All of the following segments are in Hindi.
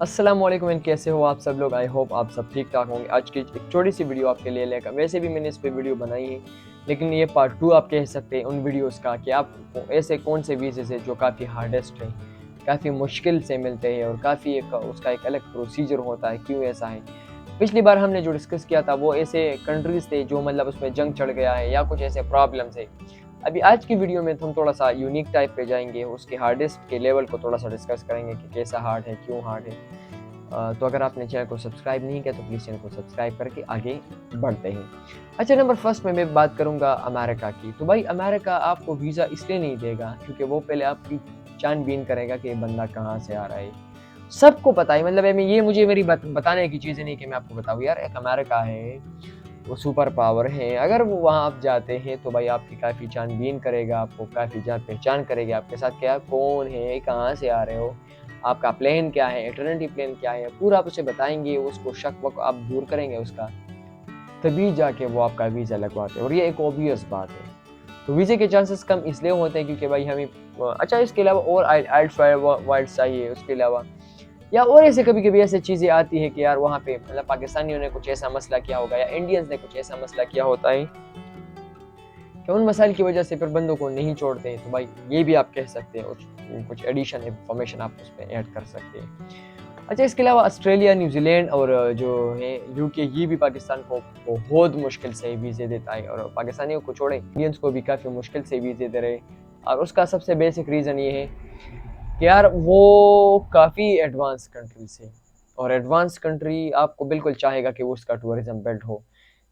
अस्सलाम वालेकुम एंड कैसे हो आप सब लोग। आई होप आप सब ठीक ठाक होंगे। आज की एक छोटी सी वीडियो आपके लिए लेकर, वैसे भी मैंने इस पे वीडियो बनाई है लेकिन ये पार्ट 2 आप कह सकते हैं उन वीडियोस का कि आप ऐसे कौन से वीज़े हैं जो काफ़ी हार्डेस्ट हैं, काफ़ी मुश्किल से मिलते हैं और काफ़ी एक उसका एक अलग प्रोसीजर होता है, क्यों ऐसा है। पिछली बार हमने जो डिस्कस किया था वो ऐसे कंट्रीज़ थे जो मतलब उसमें जंग चढ़ गया है या कुछ ऐसे प्रॉब्लम्स है। अभी आज की वीडियो में हम थोड़ा सा यूनिक टाइप पे जाएंगे, उसके हार्डेस्ट के लेवल को थोड़ा सा डिस्कस करेंगे कि कैसा हार्ड है, क्यों हार्ड है। तो अगर आपने चैनल को सब्सक्राइब नहीं किया तो प्लीज़ चैनल को सब्सक्राइब करके आगे बढ़ते हैं। अच्छा, नंबर फर्स्ट में मैं बात करूँगा अमेरिका की। तो भाई अमेरिका आपको वीज़ा इसलिए नहीं देगा क्योंकि वो पहले आपकी छानबीन करेगा कि ये बंदा कहाँ से आ रहा है। सबको पता है, मतलब ये मुझे मेरी बताने की चीज़ें नहीं कि मैं आपको बताऊँ यार, एक अमेरिका है, वो सुपर पावर है। अगर वो वहाँ आप जाते हैं तो भाई आपकी काफ़ी छानबीन करेगा, आपको काफ़ी जान पहचान करेगा आपके साथ, क्या कौन है, कहाँ से आ रहे हो, आपका प्लान क्या है, इटर्निटी प्लान क्या है, पूरा आप उसे बताएँगे, उसको शक वक आप दूर करेंगे उसका, तभी जाके वो आपका वीज़ा लगवाते हैं और ये एक ऑब्वियस बात है। तो वीज़े के चांसेस कम इसलिए होते हैं क्योंकि भाई हमें अच्छा इसके अलावा और आइल्स वाइल्स चाहिए उसके अलावा, या और ऐसे कभी-कभी ऐसी चीज़ें आती हैं कि यार वहाँ पे मतलब पाकिस्तानियों ने कुछ ऐसा मसला किया होगा या इंडियंस ने कुछ ऐसा मसला किया होता है कि उन मसाइल की वजह से फिर बंदों को नहीं छोड़ते हैं। तो भाई ये भी आप कह सकते हैं, कुछ एडिशन इन्फॉर्मेशन आप उसमें ऐड कर सकते हैं। अच्छा, इसके अलावा ऑस्ट्रेलिया, न्यूज़ीलैंड और जो है यूके, ये भी पाकिस्तान को बहुत मुश्किल से वीज़े देता है और पाकिस्तानियों को छोड़े इंडियंस को भी काफ़ी मुश्किल से वीज़े दे रहे हैं। और उसका सबसे बेसिक रीज़न ये है कि यार वो काफ़ी एडवांस कंट्रीज़ है और एडवांस कंट्री आपको बिल्कुल चाहेगा कि वो उसका टूरिज़्म बिल्ड हो।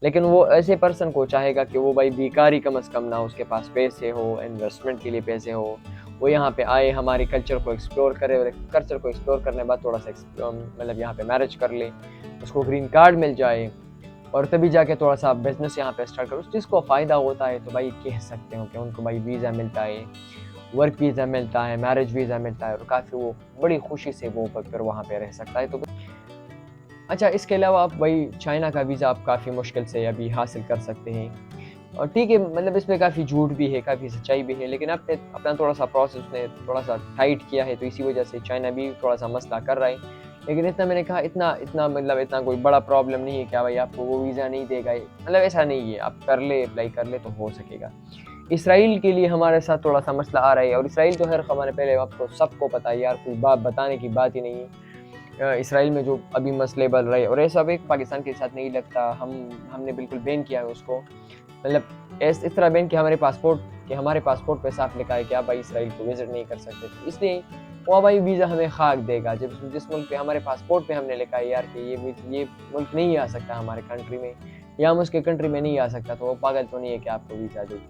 लेकिन वो ऐसे पर्सन को चाहेगा कि वो भाई भिखारी कम से कम ना, उसके पास पैसे हो, इन्वेस्टमेंट के लिए पैसे हो, वो यहाँ पे आए, हमारी कल्चर को एक्सप्लोर करे और कल्चर को एक्सप्लोर करने के बाद थोड़ा सा मतलब यहाँ पे मैरिज कर ले, उसको ग्रीन कार्ड मिल जाए और तभी जाके थोड़ा सा बिजनेस यहाँ पे स्टार्ट करो। उस चीज़ को फ़ायदा होता है तो भाई कह सकते हो कि उनको भाई वीज़ा मिलता है, वर्क वीज़ा मिलता है, मैरिज वीज़ा मिलता है और काफ़ी वो बड़ी खुशी से वो फिर वहाँ पे रह सकता है। तो अच्छा, इसके अलावा आप भाई चाइना का वीज़ा आप काफ़ी मुश्किल से अभी हासिल कर सकते हैं और ठीक है, मतलब इसमें काफ़ी झूठ भी है, काफ़ी सच्चाई भी है, लेकिन आपने अपना थोड़ा-सा प्रोसेस उसने थोड़ा-सा टाइट किया है, तो इसी वजह से चाइना भी थोड़ा-सा मसला कर रहा है। लेकिन इतना मैंने कहा, इतना इतना मतलब इतना कोई बड़ा प्रॉब्लम नहीं है क्या भाई आपको वो वीज़ा नहीं देगा, मतलब ऐसा नहीं है, आप कर ले, अप्लाई कर ले तो हो सकेगा। इसराइल के लिए हमारे साथ थोड़ा-सा मसला आ रहा है और इसराइल तो ख़ैर हमारे पहले आपको सबको पता है यार, कोई बात बताने की बात ही नहीं है। इसराइल में जो अभी मसले बढ़ रहे हैं और ये सब एक पाकिस्तान के साथ नहीं लगता, हमने बिल्कुल बैन किया है उसको। मतलब इस तरह बैन कि हमारे पासपोर्ट पे साफ लिखा है कि आप भाई इसराइल को विज़िट नहीं कर सकते। तो इसलिए वो भाई वीज़ा हमें खाक देगा, जब जिस मुल्क पे हमारे पासपोर्ट पे हमने लिखा है यार कि ये मुल्क नहीं आ सकता हमारे कंट्री में, या हम उसके कंट्री में नहीं आ सकता, तो वो पागल तो नहीं है कि आपको वीज़ा दे।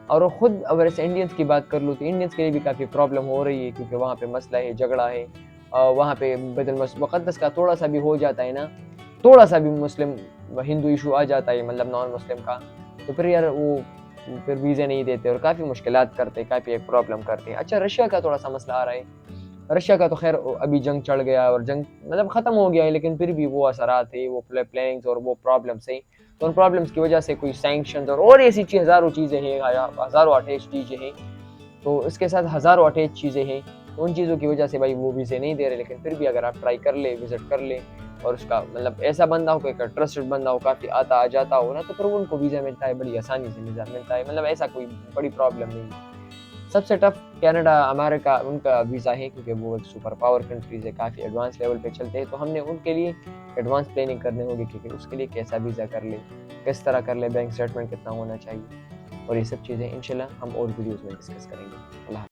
और खुद अगर ऐसे इंडियंस की बात कर लूँ तो इंडियंस के लिए भी काफ़ी प्रॉब्लम हो रही है क्योंकि वहाँ पे मसला है, झगड़ा है। वहाँ पे बैतुल मुक़द्दस का थोड़ा-सा भी हो जाता है ना, थोड़ा-सा भी मुस्लिम हिंदू इश्यू आ जाता है, मतलब नॉन मुस्लिम का, तो फिर यार वो फिर वीज़े नहीं देते और काफ़ी मुश्किलात करते हैं, काफ़ी एक प्रॉब्लम करते हैं। अच्छा, रशिया का थोड़ा-सा मसला आ रहा है। रशिया का तो ख़ैर अभी जंग चढ़ गया और जंग मतलब ख़त्म हो गया है, लेकिन फिर भी वो असरात है, वो प्लेन्स और वो प्रॉब्लम्स हैं। तो उन प्रॉब्लम्स की वजह से कोई सैंक्शंस और ऐसी हज़ारों चीज़ें हैं, हज़ारों अटैच चीज़ें हैं। तो इसके साथ हज़ारों अटैच चीज़ें हैं, तो उन चीज़ों की वजह से भाई वो वीज़े नहीं दे रहे, लेकिन फिर भी अगर आप ट्राई कर ले, विज़िट कर ले और उसका मतलब ऐसा बंदा हो, कोई ट्रस्टेड बंदा हो, काफ़ी आता आ जाता हो ना, तो फिर उनको वीज़ा मिलता है, बड़ी आसानी से वीज़ा मिलता है, मतलब ऐसा कोई बड़ी प्रॉब्लम नहीं है। सबसे टफ कनाडा, अमेरिका उनका वीज़ा है क्योंकि वो एक सुपर पावर कंट्रीज़ है, काफ़ी एडवांस लेवल पे चलते हैं, तो हमने उनके लिए एडवांस प्लानिंग करनी होगी क्योंकि उसके लिए कैसा वीज़ा कर ले, किस तरह कर ले, बैंक स्टेटमेंट कितना होना चाहिए और ये सब चीज़ें इंशाल्लाह हम और वीडियोज़ में डिस्कस करेंगे। अल्लाह